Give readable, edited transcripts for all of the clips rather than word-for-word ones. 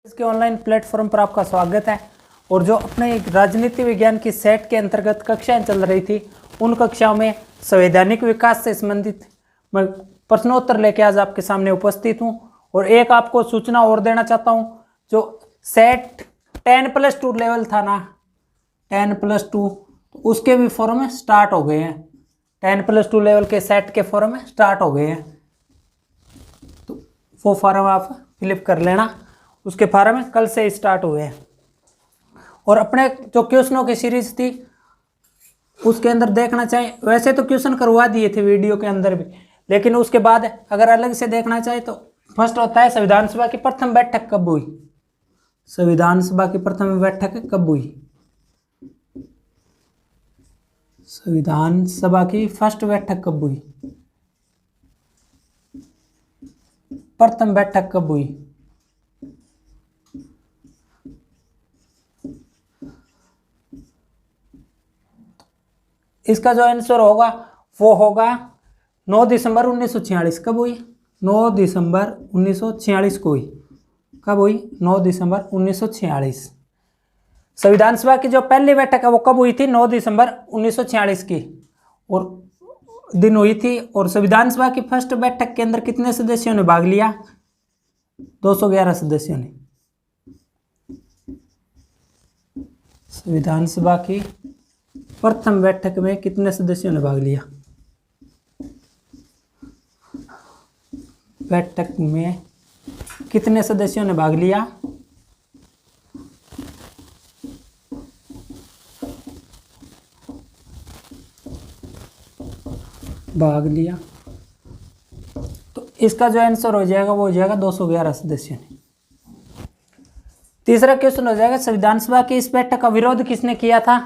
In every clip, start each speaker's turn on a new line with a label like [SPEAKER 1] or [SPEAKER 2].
[SPEAKER 1] इसके online platform पर आपका स्वागत है। और जो अपने राजनीति विज्ञान की सेट के अंतर्गत कक्षाएं चल रही थी, उन कक्षाओं में संवैधानिक विकास से संबंधित मैं प्रश्नोत्तर लेके आज आपके सामने उपस्थित हूं। और एक आपको सूचना और देना चाहता हूं, जो सेट 10+2 लेवल था ना, 10+2, उसके भी फॉर्म स्टार्ट हो गए हैं। 10+2 लेवल के सेट के फॉर्म स्टार्ट हो गए हैं, तो वो फॉर्म आप फिलअप कर लेना। उसके फॉर्म कल से स्टार्ट हुए हैं। और अपने जो क्वेश्चनों की सीरीज थी उसके अंदर देखना चाहिए, वैसे तो क्वेश्चन करवा दिए थे वीडियो के अंदर भी, लेकिन उसके बाद अगर अलग से देखना चाहे तो फर्स्ट होता है संविधान सभा की प्रथम बैठक कब हुई। संविधान सभा की प्रथम बैठक कब हुई? संविधान सभा की फर्स्ट बैठक कब हुई? प्रथम बैठक कब हुई? इसका जो आंसर होगा वो होगा 9 दिसंबर 1946। कब हुई? 9 दिसंबर 1946 को हुई। कब हुई? 9 दिसंबर 1946। संविधान सभा की जो पहली बैठक है वो कब हुई थी? 9 दिसंबर 1946 की और दिन हुई थी। और संविधान सभा की फर्स्ट बैठक के अंदर कितने सदस्यों ने भाग लिया? 211 सदस्यों ने। संविधान सभा की प्रथम बैठक में कितने सदस्यों ने भाग लिया? बैठक में कितने सदस्यों ने भाग लिया? भाग लिया, तो इसका जो आंसर हो जाएगा वो हो जाएगा 211 सदस्यों ने। तीसरा क्वेश्चन हो जाएगा संविधान सभा की इस बैठक का विरोध किसने किया था?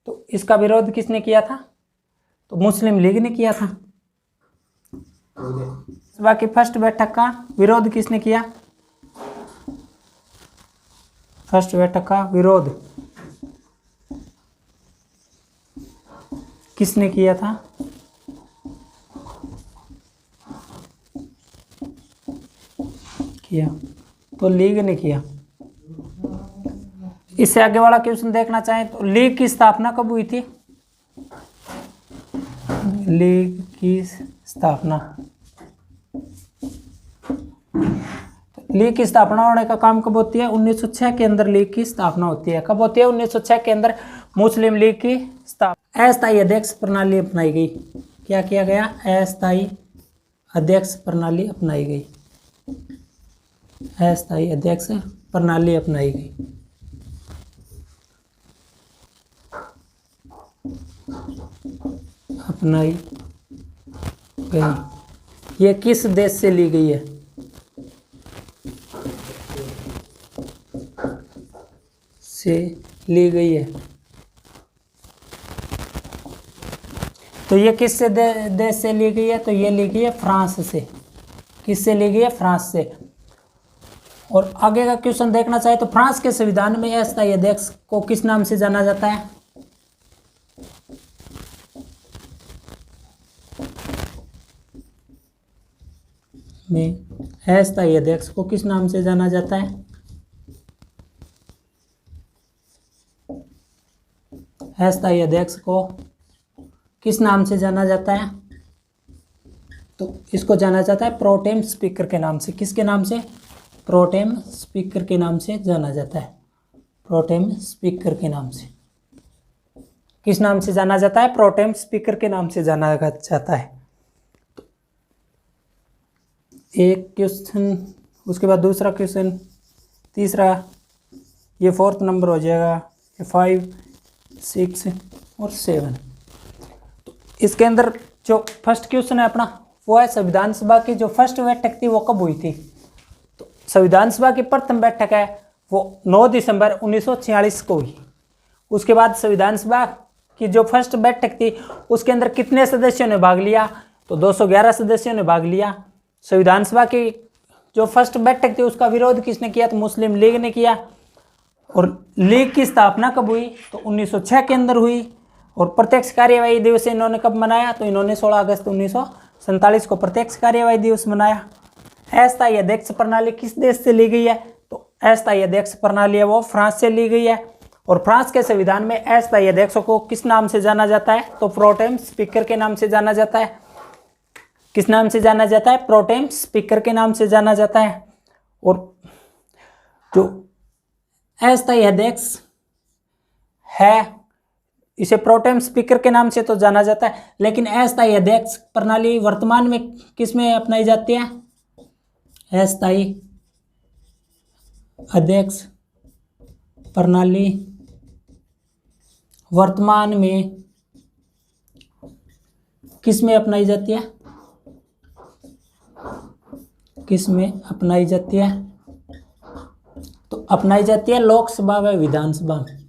[SPEAKER 1] तो इसका विरोध किसने किया था? तो मुस्लिम लीग ने किया था। सभा की फर्स्ट बैठक का विरोध किसने किया? फर्स्ट बैठक का विरोध किसने किया था? किया तो लीग ने किया। इससे आगे वाला क्वेश्चन देखना चाहें तो लीग की स्थापना कब हुई थी? लीग की स्थापना, लीग की स्थापना होने का काम कब होती है? 1906 के अंदर लीग की स्थापना होती है। कब होती है? 1906 के अंदर मुस्लिम लीग की स्थापना। अस्थायी अध्यक्ष प्रणाली अपनाई गई। क्या किया गया? अस्थायी अध्यक्ष प्रणाली अपनाई गई। अस्थायी अध्यक्ष प्रणाली अपनाई गई। अपनाई गई। ये किस देश से ली गई है? से ली गई है। तो ये किस से देश से ली गई है? तो ये ली गई है फ्रांस से। किससे ली गई है? फ्रांस से। और आगे का क्वेश्चन देखना चाहे तो फ्रांस के संविधान में अस्थायी अध्यक्ष को किस नाम से जाना जाता है? में अस्थायी अध्यक्ष को किस नाम से जाना जाता है? अस्थायी अध्यक्ष को किस नाम से जाना जाता है? तो इसको जाना जाता है प्रोटेम स्पीकर के नाम से। किसके नाम से? प्रोटेम स्पीकर के नाम से जाना जाता है। प्रोटेम स्पीकर के नाम से। किस नाम से जाना जाता है? प्रोटेम स्पीकर के नाम से जाना जाता है। एक क्वेश्चन, उसके बाद दूसरा क्वेश्चन, तीसरा, ये 4th नंबर हो जाएगा। ये 5, 6 और 7। तो इसके अंदर जो फर्स्ट क्वेश्चन है अपना वो है संविधान सभा की जो फर्स्ट बैठक थी वो कब हुई थी? तो संविधान सभा की प्रथम बैठक है वो 9 दिसंबर 1946 को हुई। उसके बाद संविधान सभा की जो फर्स्ट बैठक थी उसके अंदर कितने सदस्यों ने भाग लिया? तो 211 सदस्यों ने भाग लिया। संविधान सभा की जो फर्स्ट बैठक थी उसका विरोध किसने किया? तो मुस्लिम लीग ने किया। और लीग की स्थापना कब हुई? तो 1906 के अंदर हुई। और प्रत्यक्ष कार्यवाही दिवस इन्होंने कब मनाया? तो इन्होंने 16 अगस्त 1947 को प्रत्यक्ष कार्यवाही दिवस मनाया। अस्थायी अध्यक्ष प्रणाली किस देश से ली गई है? तो अस्थायी अध्यक्ष प्रणाली है वो फ्रांस से ली गई है। और फ्रांस के संविधान में अस्थायी अध्यक्ष को किस नाम से जाना जाता है? तो प्रोटेम स्पीकर के नाम से जाना जाता है। किस नाम से जाना जाता है? प्रोटेम स्पीकर के नाम से जाना जाता है। और जो अस्थायी अध्यक्ष है इसे प्रोटेम स्पीकर के नाम से तो जाना जाता है, लेकिन अस्थायी अध्यक्ष प्रणाली वर्तमान में किस में अपनाई जाती है? अस्थायी अध्यक्ष प्रणाली वर्तमान में किस में अपनाई जाती है? किस में अपनाई जाती है? तो अपनाई जाती है लोकसभा व विधानसभा में।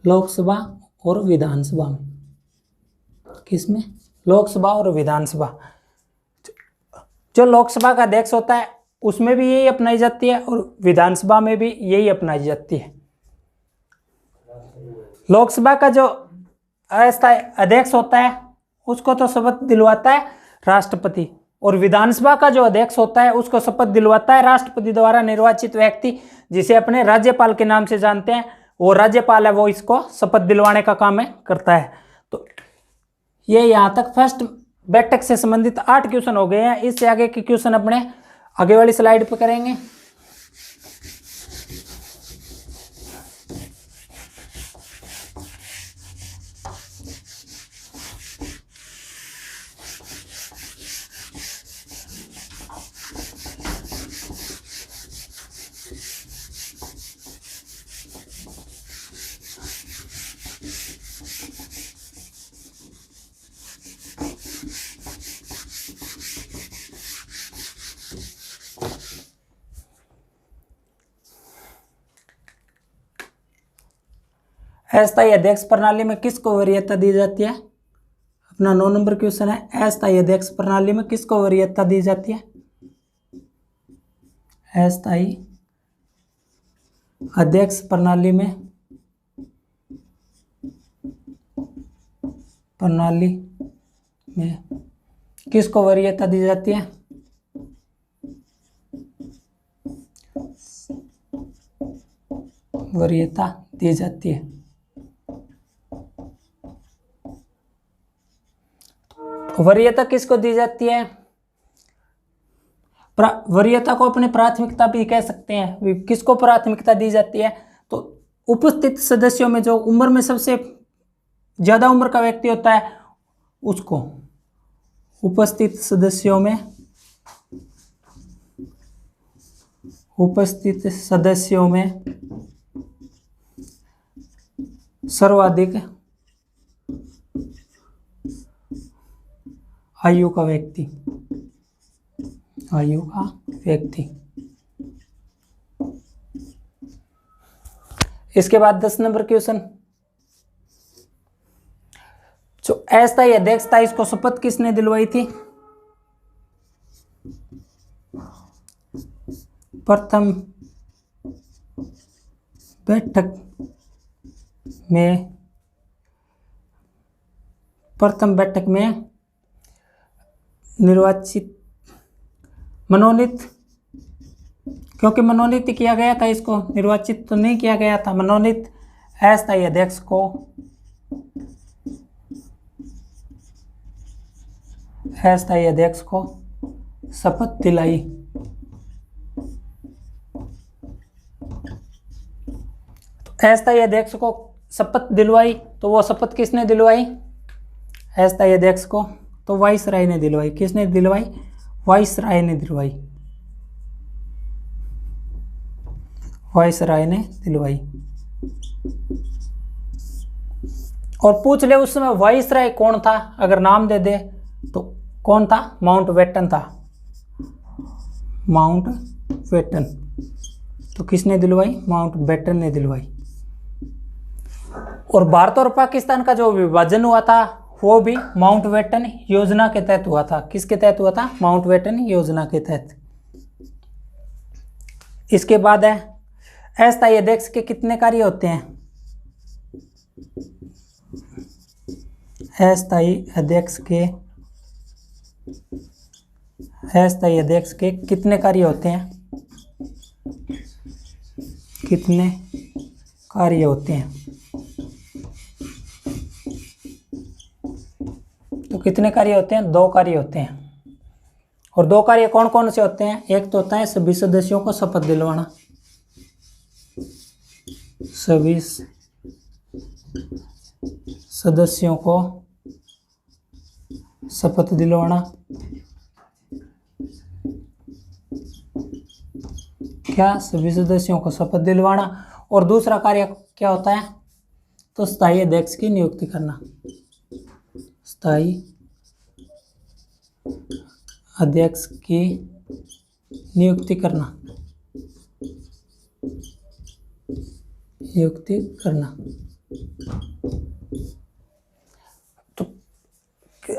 [SPEAKER 1] लोकसभा और विधानसभा में। किसमें? लोकसभा और विधानसभा। जो लोकसभा का अध्यक्ष होता है उसमें भी यही अपनाई जाती है और विधानसभा में भी यही अपनाई जाती है। लोकसभा का जो अस्थायी अध्यक्ष होता है उसको तो शपथ दिलवाता है राष्ट्रपति, और विधानसभा का जो अध्यक्ष होता है उसको शपथ दिलवाता है राष्ट्रपति द्वारा निर्वाचित व्यक्ति, जिसे अपने राज्यपाल के नाम से जानते हैं। वो राज्यपाल है, वो इसको शपथ दिलवाने का काम करता है। तो ये यहाँ तक फर्स्ट बैठक से संबंधित 8 क्वेश्चन हो गए हैं। इससे आगे के क्वेश्चन अपने आगे वाली स्लाइड पर करेंगे। अस्थायी अध्यक्ष प्रणाली में किसको वरीयता दी जाती है? अपना 9 नंबर क्वेश्चन है, अस्थायी अध्यक्ष प्रणाली में किसको वरीयता दी जाती है? अस्थायी अध्यक्ष प्रणाली में किसको वरीयता दी जाती है? वरीयता दी जाती है। वरीयता किसको दी जाती है? वरीयता को अपने प्राथमिकता भी कह सकते हैं। किसको प्राथमिकता दी जाती है? तो उपस्थित सदस्यों में जो उम्र में सबसे ज्यादा उम्र का व्यक्ति होता है उसको, उपस्थित सदस्यों में सर्वाधिक आयु का व्यक्ति। इसके बाद 10 नंबर क्वेश्चन, जो अस्थायी अध्यक्ष था इसको शपथ किसने दिलवाई थी? प्रथम बैठक में निर्वाचित मनोनीत, क्योंकि मनोनीत किया गया था, इसको निर्वाचित तो नहीं किया गया था, मनोनीत अस्थायी अध्यक्ष को शपथ दिलाई। अस्थायी अध्यक्ष को शपथ दिलवाई, तो वो शपथ किसने दिलवाई? अस्थायी अध्यक्ष को तो वाइसराय ने दिलवाई। किसने दिलवाई? वाइसराय ने दिलवाई। और पूछ ले उस समय वाइसराय कौन था, अगर नाम दे दे तो कौन था? माउंटबेटन था। माउंटबेटन। तो किसने दिलवाई? माउंटबेटन ने दिलवाई। और भारत और पाकिस्तान का जो विभाजन हुआ था वो भी माउंटबेटन योजना के तहत हुआ था। किसके तहत हुआ था? माउंटबेटन योजना के तहत। इसके बाद है अस्थायी अध्यक्ष के कितने कार्य होते हैं? अस्थायी अध्यक्ष के अस्थायी अध्यक्ष के कितने कार्य होते हैं? कितने कार्य होते हैं? तो कितने कार्य होते हैं? 2 कार्य होते हैं। और 2 कार्य कौन कौन से होते हैं? एक तो होता है सभी सदस्यों को शपथ दिलवाना, सभी सदस्यों को शपथ दिलवाना। क्या? सभी सदस्यों को शपथ दिलवाना। और दूसरा कार्य क्या होता है? तो स्थायी अध्यक्ष की नियुक्ति करना, स्थायी अध्यक्ष की नियुक्ति करना, नियुक्ति करना। तो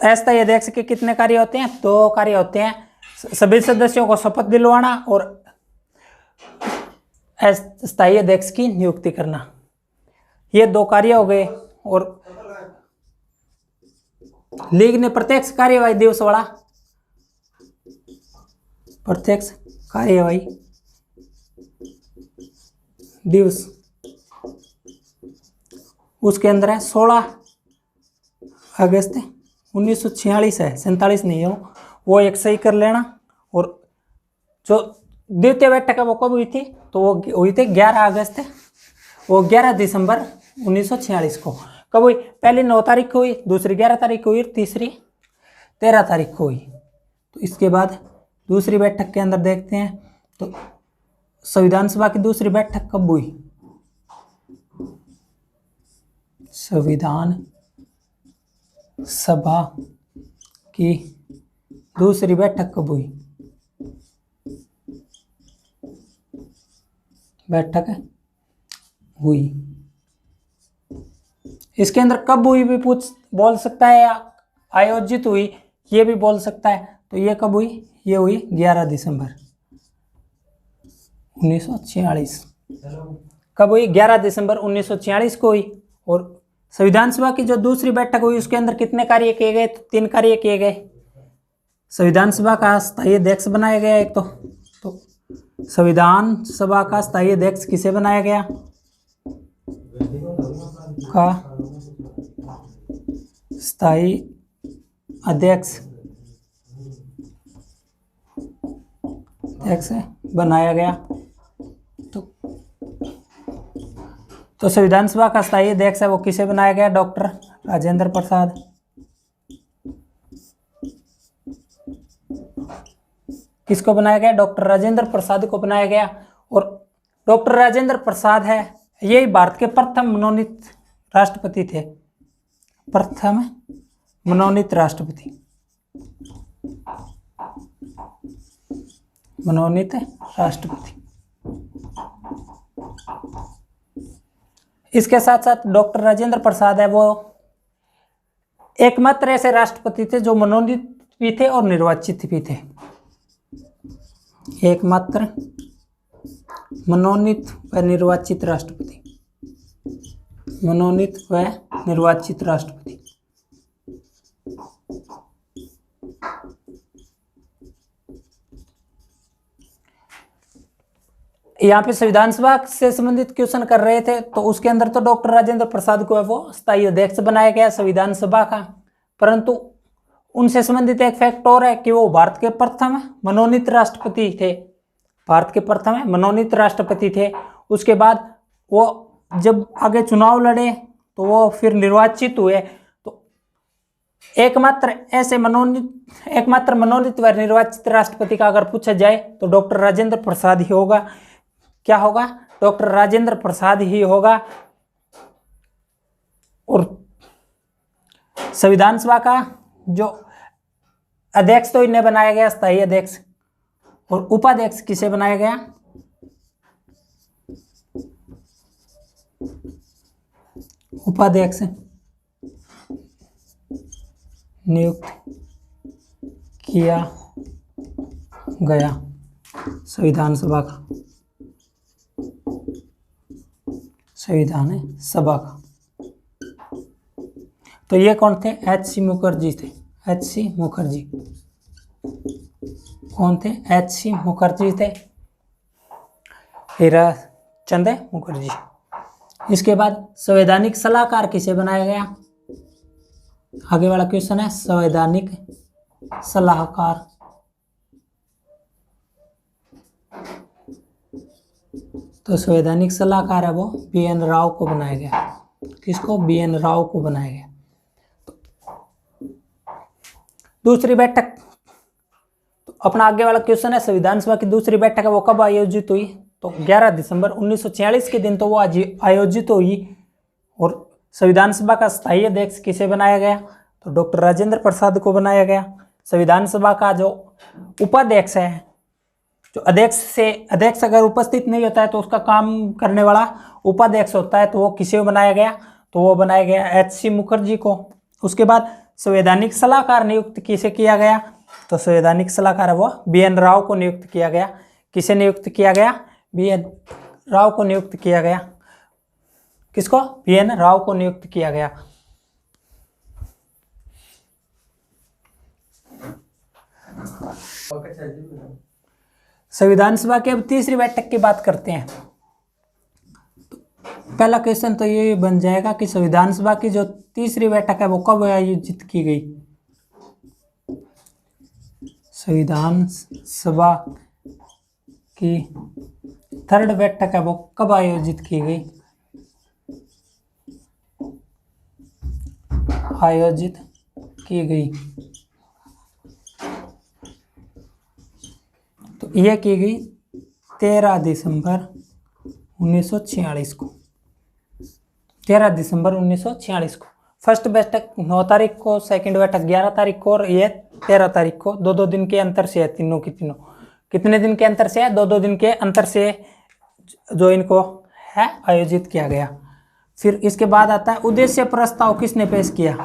[SPEAKER 1] अस्थायी अध्यक्ष के कितने कार्य होते हैं? 2 कार्य होते हैं, सभी सदस्यों को शपथ दिलवाना और स्थायी अध्यक्ष की नियुक्ति करना। ये 2 कार्य हो गए। और लीग ने प्रत्यक्ष कार्यवाही दिवस वाला, प्रत्यक्ष कार्यवाही दिवस उसके अंदर है 16 अगस्त 1946 है, 47 नहीं है वो एक सही कर लेना। और जो द्वितीय बैठक है वो कब हुई थी? तो वो हुई थी 11 अगस्त, वो 11 दिसंबर 1946 को। कब हुई? पहली 9 तारीख को हुई, दूसरी 11 तारीख को हुई, तीसरी 13 तारीख को हुई। तो इसके बाद दूसरी बैठक के अंदर देखते हैं तो संविधान सभा की दूसरी बैठक कब हुई? संविधान सभा की दूसरी बैठक कब हुई? बैठक हुई। इसके अंदर कब हुई भी बोल सकता है, या आयोजित हुई ये भी बोल सकता है। तो ये कब हुई? ये हुई 11 दिसंबर 1946। कब हुई? 11 दिसंबर 1946 को हुई। और संविधान सभा की जो दूसरी बैठक हुई उसके अंदर कितने कार्य किए गए? तो 3 कार्य किए गए। संविधान सभा का स्थायी अध्यक्ष बनाया गया एक तो संविधान सभा का स्थायी अध्यक्ष किसे बनाया गया? का स्थायी अध्यक्ष बनाया गया। तो संविधान सभा का स्थायी अध्यक्ष है वो किसे बनाया गया? डॉक्टर राजेंद्र प्रसाद। किसको बनाया गया? डॉक्टर राजेंद्र प्रसाद को बनाया गया। और डॉक्टर राजेंद्र प्रसाद है यही भारत के प्रथम मनोनीत राष्ट्रपति थे, प्रथम मनोनीत राष्ट्रपति, मनोनीत राष्ट्रपति। इसके साथ साथ डॉक्टर राजेंद्र प्रसाद है वो एकमात्र ऐसे राष्ट्रपति थे जो मनोनीत भी थे और निर्वाचित भी थे। एकमात्र मनोनीत व निर्वाचित राष्ट्रपति, मनोनीत व निर्वाचित राष्ट्रपति। यहाँ पे संविधान सभा से संबंधित क्वेश्चन कर रहे थे तो उसके अंदर तो डॉक्टर राजेंद्र प्रसाद को है वो स्थायी अध्यक्ष बनाया गया संविधान सभा का। परंतु उनसे संबंधित एक फैक्ट और है कि वो भारत के प्रथम मनोनीत राष्ट्रपति थे, भारत के प्रथम मनोनीत राष्ट्रपति थे। उसके बाद वो जब आगे चुनाव लड़े तो वो फिर निर्वाचित हुए। तो एकमात्र मनोनीत व निर्वाचित राष्ट्रपति का अगर पूछा जाए तो डॉक्टर राजेंद्र प्रसाद ही होगा। क्या होगा? डॉक्टर राजेंद्र प्रसाद ही होगा। और संविधान सभा का जो अध्यक्ष तो इन्हें बनाया गया स्थायी अध्यक्ष, और उपाध्यक्ष किसे बनाया गया? उपाध्यक्ष नियुक्त किया गया संविधान सभा का, संविधान सभा का। तो ये कौन थे? एच सी मुखर्जी थे, एच सी मुखर्जी। कौन थे? H.C. मुखर्जी थे, हीरा चंद मुखर्जी। इसके बाद संवैधानिक सलाहकार किसे बनाया गया? आगे वाला क्वेश्चन है संवैधानिक सलाहकार। तो संवैधानिक सलाहकार है वो BN राव को बनाया गया। किसको? BN राव को बनाया गया। दूसरी बैठक, तो अपना आगे वाला क्वेश्चन है संविधान सभा की दूसरी बैठक है वो कब आयोजित हुई? तो 11 दिसंबर 1946 के दिन तो वो आज आयोजित हुई। और संविधान सभा का स्थायी अध्यक्ष किसे बनाया गया? तो डॉक्टर राजेंद्र प्रसाद को बनाया गया। संविधान सभा का जो उपाध्यक्ष है, जो अध्यक्ष अगर उपस्थित नहीं होता है तो उसका काम करने वाला उपाध्यक्ष होता है, तो वो किसे बनाया गया? तो वो बनाया गया H.C. मुखर्जी को। उसके बाद संवैधानिक सलाहकार नियुक्त किसे किया गया? तो संवैधानिक सलाहकार है वो BN राव को नियुक्त किया गया। किसे नियुक्त किया गया? BN राव को नियुक्त किया गया। किसको? BN राव को नियुक्त किया गया। संविधान सभा की अब तीसरी बैठक की बात करते हैं। तो पहला क्वेश्चन तो ये बन जाएगा कि संविधान सभा की जो तीसरी बैठक है वो कब आयोजित की गई? संविधान सभा की थर्ड बैठक है वो कब आयोजित की गई? आयोजित की गई तो यह की गई 13 दिसंबर 1946 को। 13 दिसंबर 1946 को। फर्स्ट बैठक 9 तारीख को, सेकंड बैठक 11 तारीख को और ये 13 तारीख को। दो दिन के अंतर से है तीनों की तीनों। कितने दिन के अंतर से है? दो दिन के अंतर से जो इनको है आयोजित किया गया। फिर इसके बाद आता है उद्देश्य प्रस्ताव किसने पेश किया?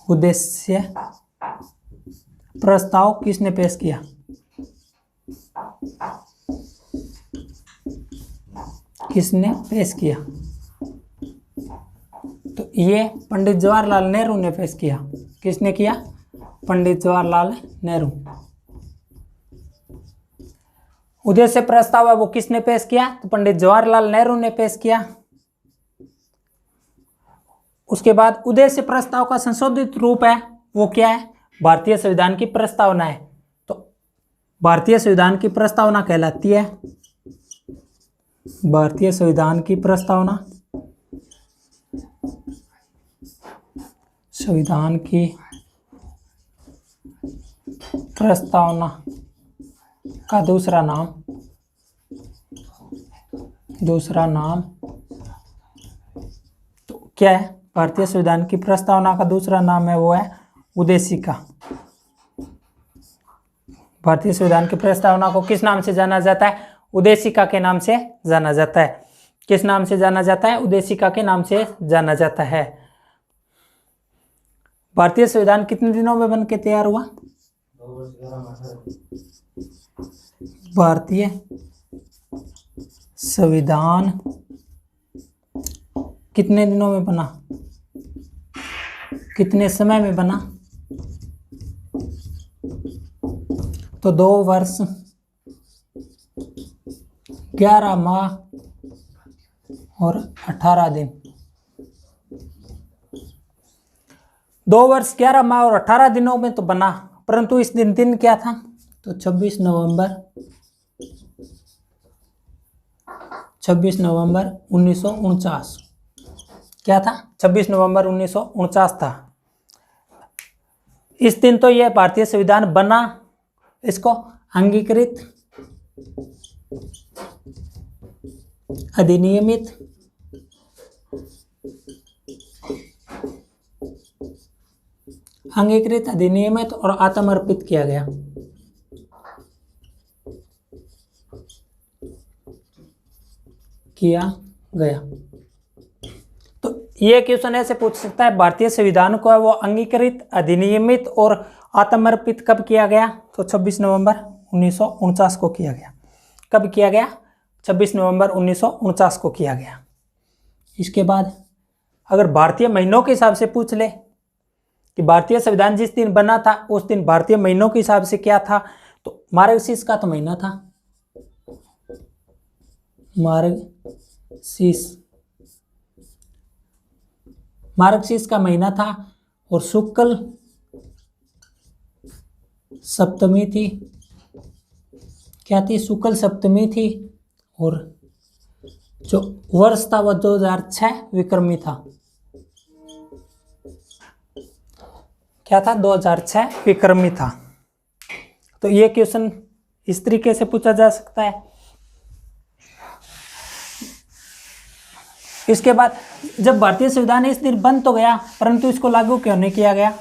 [SPEAKER 1] उद्देश्य प्रस्ताव किसने पेश किया? किसने पेश किया? तो ये पंडित जवाहरलाल नेहरू ने पेश किया। किसने किया? पंडित जवाहरलाल नेहरू। उद्देश्य प्रस्ताव है वो किसने पेश किया? तो पंडित जवाहरलाल नेहरू ने पेश किया। उसके बाद उद्देश्य प्रस्ताव का संशोधित रूप है वो क्या है? भारतीय संविधान की प्रस्तावना है। तो भारतीय संविधान की प्रस्तावना कहलाती है, भारतीय संविधान की प्रस्तावना, संविधान की प्रस्तावना का दूसरा नाम तो क्या है? भारतीय संविधान की प्रस्तावना का दूसरा नाम है वो है उद्देशिका। भारतीय संविधान की प्रस्तावना को किस नाम से जाना जाता है? उद्देशिका के नाम से जाना जाता है। किस नाम से जाना जाता है? उद्देशिका के नाम से जाना जाता है। भारतीय संविधान कितने दिनों में बनके तैयार हुआ? भारतीय संविधान कितने दिनों में बना? कितने समय में बना? तो 2 वर्ष 11 माह और 18 दिन। 2 वर्ष 11 माह और 18 दिनों में तो बना, परंतु इस दिन क्या था? तो 26 नवंबर 1949। क्या था? 26 नवंबर 1949 था। इस दिन तो यह भारतीय संविधान बना, इसको अंगीकृत, अधिनियमित, अधिनियमित और आत्मर्पित किया गया। तो ये क्वेश्चन ऐसे पूछ सकता है, भारतीय संविधान को है वो अंगीकृत, अधिनियमित और आत्मर्पित कब किया गया? तो 26 नवंबर 1949 को किया गया। कब किया गया? 26 नवंबर 1949 को किया गया। इसके बाद अगर भारतीय महीनों के हिसाब से पूछ ले कि भारतीय संविधान जिस दिन बना था उस दिन भारतीय महीनों के हिसाब से क्या था, तो मार्गशीर्ष का तो महीना था, मार्गशीर्ष का महीना था, और शुक्ल सप्तमी थी, क्या थी, शुक्ल सप्तमी थी, और जो वर्ष था वह 2006 विक्रमी था। क्या था, 2006 विक्रमी था। तो ये क्वेश्चन इस तरीके से पूछा जा सकता है। इसके बाद जब भारतीय संविधान इस दिन बन तो गया, परंतु इसको लागू क्यों नहीं किया गया,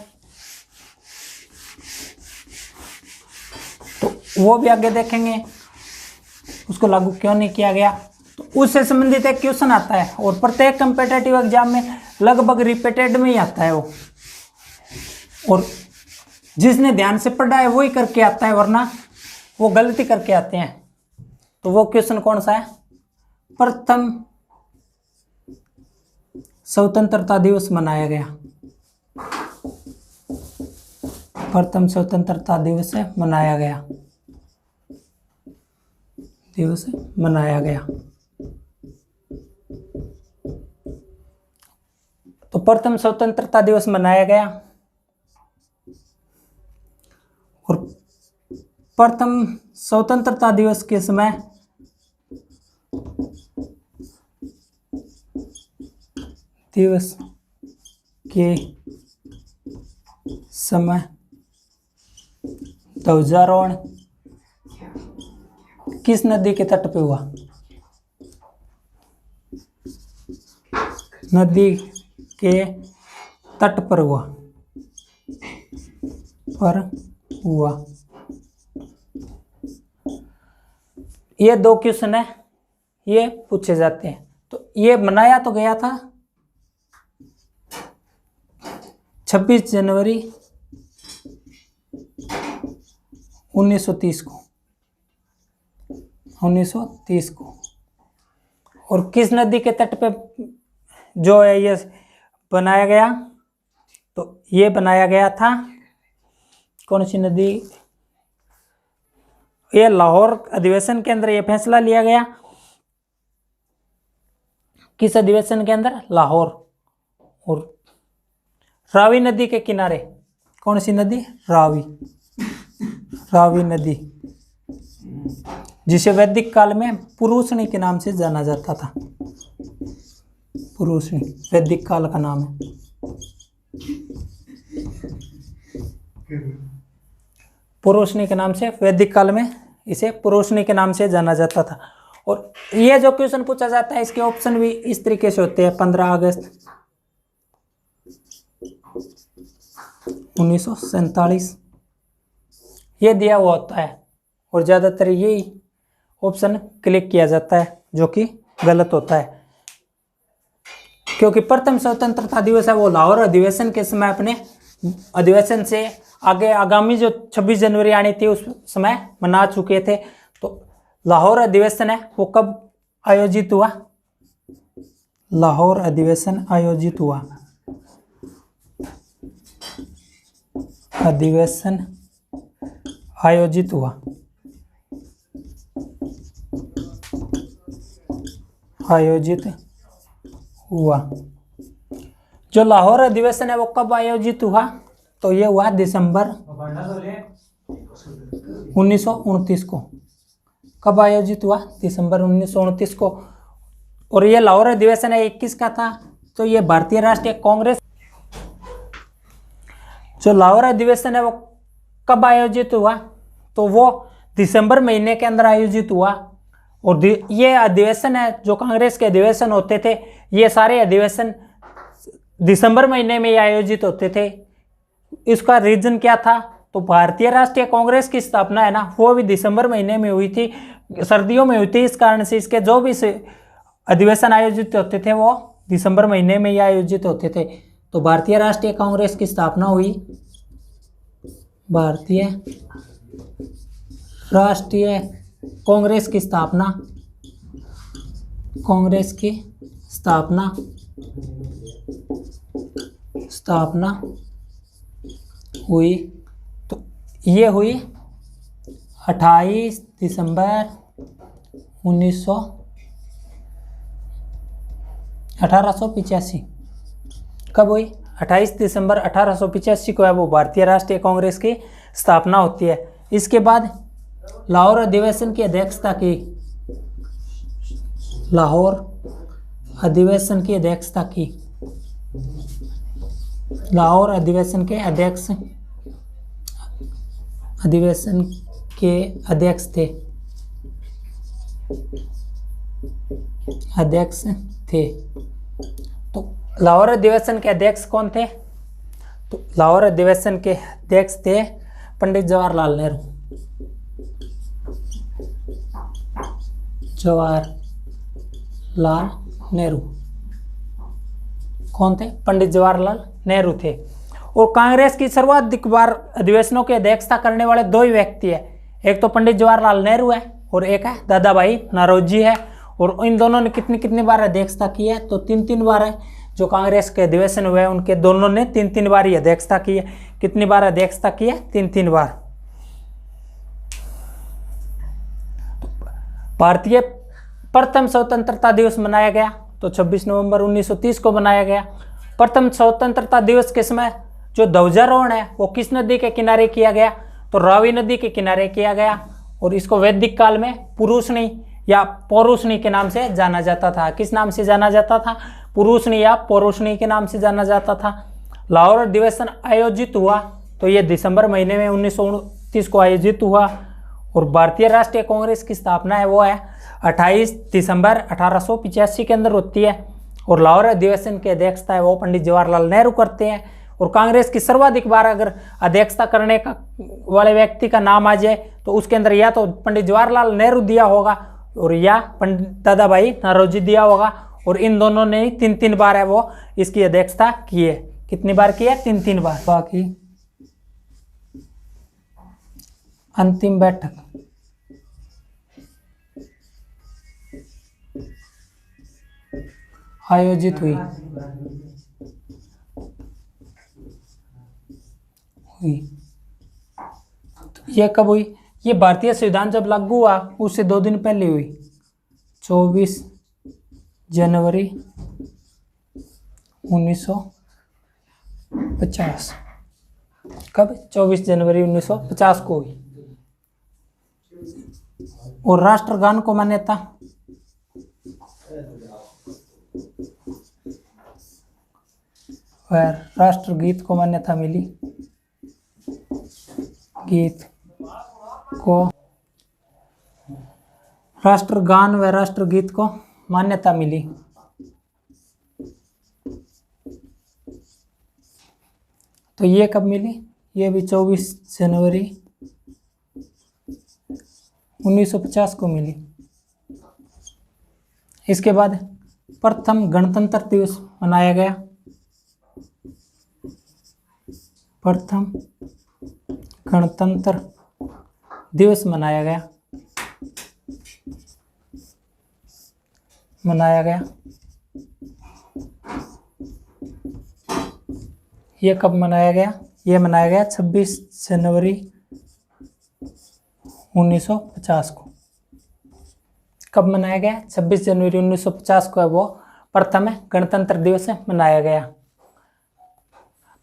[SPEAKER 1] तो वो भी आगे देखेंगे, उसको लागू क्यों नहीं किया गया। तो उससे संबंधित एक क्वेश्चन आता है, और प्रत्येक कंपेटिटिव एग्जाम में लगभग रिपीटेड में ही आता है वो, और जिसने ध्यान से पढ़ा है वही करके आता है, वरना वो गलती करके आते हैं। तो वो क्वेश्चन कौन सा है, प्रथम स्वतंत्रता दिवस मनाया गया, प्रथम स्वतंत्रता दिवस मनाया गया, तो प्रथम स्वतंत्रता दिवस मनाया गया, और प्रथम स्वतंत्रता दिवस के समय ध्वजारोहण किस नदी के तट पे हुआ, नदी के तट पर हुआ। ये दो क्वेश्चन है, ये पूछे जाते हैं। तो ये मनाया तो गया था 26 जनवरी 1930 को, और किस नदी के तट पे जो है ये बनाया गया, तो ये बनाया गया था, कौन सी नदी, ये लाहौर अधिवेशन के अंदर ये फैसला लिया गया। किस अधिवेशन के अंदर, लाहौर। और रावी नदी के किनारे, कौन सी नदी, रावी नदी, जिसे वैदिक काल में पुरुषनी के नाम से जाना जाता था, पुरुषनी वैदिक काल का नाम है। पुरुषनी के नाम से, वैदिक काल में इसे पुरुषनी के नाम से जाना जाता था। और ये जो क्वेश्चन पूछा जाता है इसके ऑप्शन भी इस तरीके से होते हैं। 15 अगस्त 1947 ये दिया हुआ होता है, और ज़्यादातर यही ऑप्शन क्लिक किया जाता है, जो कि गलत होता है, क्योंकि प्रथम स्वतंत्रता दिवस है वो लाहौर अधिवेशन के समय अपने अधिवेशन से आगे आगामी जो 26 जनवरी आनी थी उस समय मना चुके थे। तो लाहौर अधिवेशन है वो कब आयोजित हुआ, लाहौर अधिवेशन आयोजित हुआ, अधिवेशन आयोजित हुआ, जो लाहौर अधिवेशन है वो कब आयोजित हुआ, तो ये हुआ दिसंबर 1929 को। कब आयोजित हुआ, दिसंबर 1929 को। और ये लाहौर अधिवेशन है 21 का था, तो ये भारतीय राष्ट्रीय कांग्रेस, जो लाहौर अधिवेशन है वो कब आयोजित हुआ, तो वो दिसंबर महीने के अंदर आयोजित हुआ। और ये अधिवेशन है जो कांग्रेस के अधिवेशन होते थे, ये सारे अधिवेशन दिसंबर महीने में आयोजित होते थे। इसका रीजन क्या था, तो भारतीय राष्ट्रीय कांग्रेस की स्थापना है ना वो भी दिसंबर महीने में हुई थी, सर्दियों में हुई थी। इस कारण से इसके जो भी अधिवेशन आयोजित होते थे वो दिसंबर महीने में ही आयोजित होते थे। तो भारतीय राष्ट्रीय कांग्रेस की स्थापना हुई, भारतीय राष्ट्रीय कांग्रेस की स्थापना, कांग्रेस की स्थापना हुई, तो ये हुई 28 दिसंबर 1885। कब हुई? 28 दिसंबर 1885 को है वो भारतीय राष्ट्रीय कांग्रेस की स्थापना होती है। इसके बाद लाहौर अधिवेशन की अध्यक्षता की, लाहौर अधिवेशन की अध्यक्षता की, लाहौर अधिवेशन के अध्यक्ष, अधिवेशन के अध्यक्ष थे, अध्यक्ष थे। तो लाहौर अधिवेशन के अध्यक्ष कौन थे? तो लाहौर अधिवेशन के अध्यक्ष थे पंडित जवाहरलाल नेहरू। जवाहरलाल नेहरू कौन थे? पंडित जवाहरलाल नेहरू थे। और कांग्रेस की सर्वाधिक बार अधिवेशनों की अध्यक्षता करने वाले दो ही व्यक्ति है, एक तो पंडित जवाहरलाल नेहरू है और एक है दादा भाई नौरोजी है। और इन दोनों ने कितनी कितनी बार अध्यक्षता की है? तो 3-3 बार है। जो कांग्रेस के अधिवेशन हुए हैं उनके दोनों ने 3-3 बार ही अध्यक्षता की है। कितनी बार अध्यक्षता की है? 3-3 बार। भारतीय प्रथम स्वतंत्रता दिवस मनाया गया तो 26 नवंबर 1930 को मनाया गया। प्रथम स्वतंत्रता दिवस के समय जो ध्वजारोहण है वो किस नदी के किनारे किया गया? तो रावी नदी के किनारे किया गया। और इसको वैदिक काल में पुरुषनी या पौरुषनी के नाम से जाना जाता था। किस नाम से जाना जाता था? पुरुषनी या पौरुषनी के नाम से जाना जाता था। लाहौर अधिवेशन आयोजित हुआ तो ये दिसंबर महीने में 1929 को आयोजित हुआ। और भारतीय राष्ट्रीय कांग्रेस की स्थापना है वो है 28 दिसंबर 1885 के अंदर होती है। और लाहौर अधिवेशन की अध्यक्षता है वो पंडित जवाहरलाल नेहरू करते हैं। और कांग्रेस की सर्वाधिक बार अगर अध्यक्षता करने का वाले व्यक्ति का नाम आ जाए तो उसके अंदर या तो पंडित जवाहरलाल नेहरू दिया होगा और या पंडित दादा भाई नौरोजी दिया होगा। और इन दोनों ने 3-3 बार है वो इसकी अध्यक्षता की है। कितनी बार की है? 3-3 बार। बाकी अंतिम बैठक आयोजित हुई तो यह कब हुई? ये भारतीय संविधान जब लागू हुआ उससे 2 दिन पहले हुई, 24 जनवरी 1950। कब? 24 जनवरी 1950 को हुई। और राष्ट्रगान को मान्यता, राष्ट्रगीत को मान्यता मिली, गीत को, राष्ट्रगान व राष्ट्रगीत को मान्यता मिली। तो ये कब मिली? ये भी 24 जनवरी 1950 को मिली। इसके बाद प्रथम गणतंत्र दिवस मनाया गया। प्रथम गणतंत्र दिवस मनाया गया। ये कब मनाया गया? ये मनाया गया 26 जनवरी 1950 को। कब मनाया गया? 26 जनवरी 1950 को है वो प्रथम गणतंत्र दिवस मनाया गया।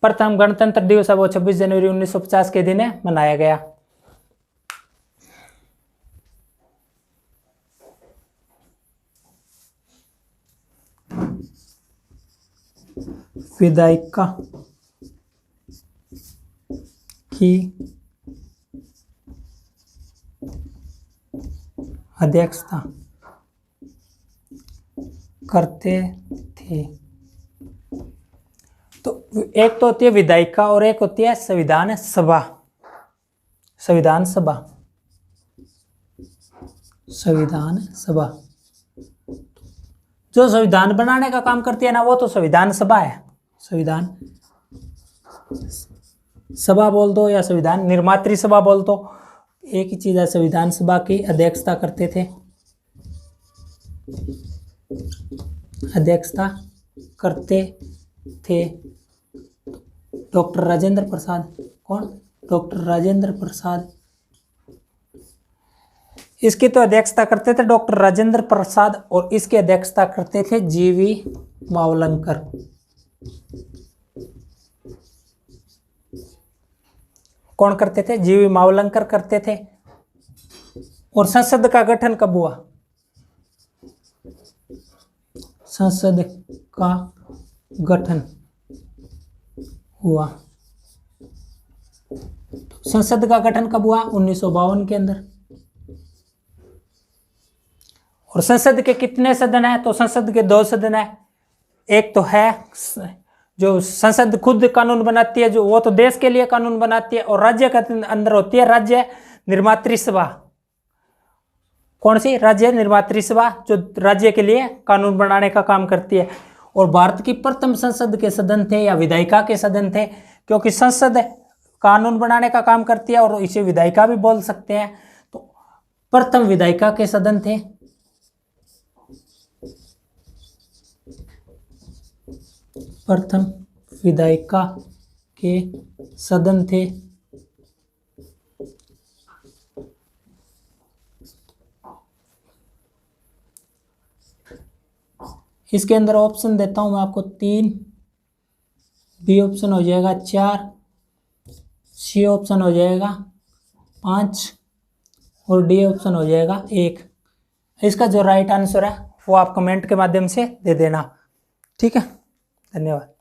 [SPEAKER 1] प्रथम गणतंत्र दिवस है वो 26 जनवरी 1950 के दिन मनाया गया। विधायिका की अध्यक्षता करते थे। तो एक तो होती है विधायिका और एक होती है संविधान सभा। संविधान सभा, संविधान सभा जो संविधान बनाने का काम करती है ना वो तो संविधान सभा है। संविधान सभा बोल दो या संविधान निर्मात्री सभा बोल दो, एक ही चीज है। संविधान सभा की अध्यक्षता करते थे, अध्यक्षता करते थे डॉक्टर राजेंद्र प्रसाद। कौन? डॉक्टर राजेंद्र प्रसाद। इसकी तो अध्यक्षता करते थे डॉक्टर राजेंद्र प्रसाद और इसकी अध्यक्षता करते थे जीवी मावलंकर। कौन करते थे? जीवी मावलंकर करते थे। और संसद का गठन कब हुआ? संसद का गठन हुआ। संसद का गठन कब हुआ? 1952 के अंदर। और संसद के कितने सदन है? तो संसद के 2 सदन है। एक तो है जो संसद खुद कानून बनाती है, जो वो तो देश के लिए कानून बनाती है, और राज्य के अंदर होती है राज्य निर्मात्री सभा। कौन सी? राज्य निर्मात्री सभा, जो राज्य के लिए कानून बनाने का काम करती है। और भारत की प्रथम संसद के सदन थे या विधायिका के सदन थे, क्योंकि संसद कानून बनाने का काम करती है और इसे विधायिका भी बोल सकते हैं। तो प्रथम विधायिका के सदन थे। प्रथम विधायिका के सदन थे। इसके अंदर ऑप्शन देता हूं मैं आपको 3, बी ऑप्शन हो जाएगा 4, सी ऑप्शन हो जाएगा 5 और डी ऑप्शन हो जाएगा 1। इसका जो राइट आंसर है वो आप कमेंट के माध्यम से दे देना। ठीक है, धन्यवाद।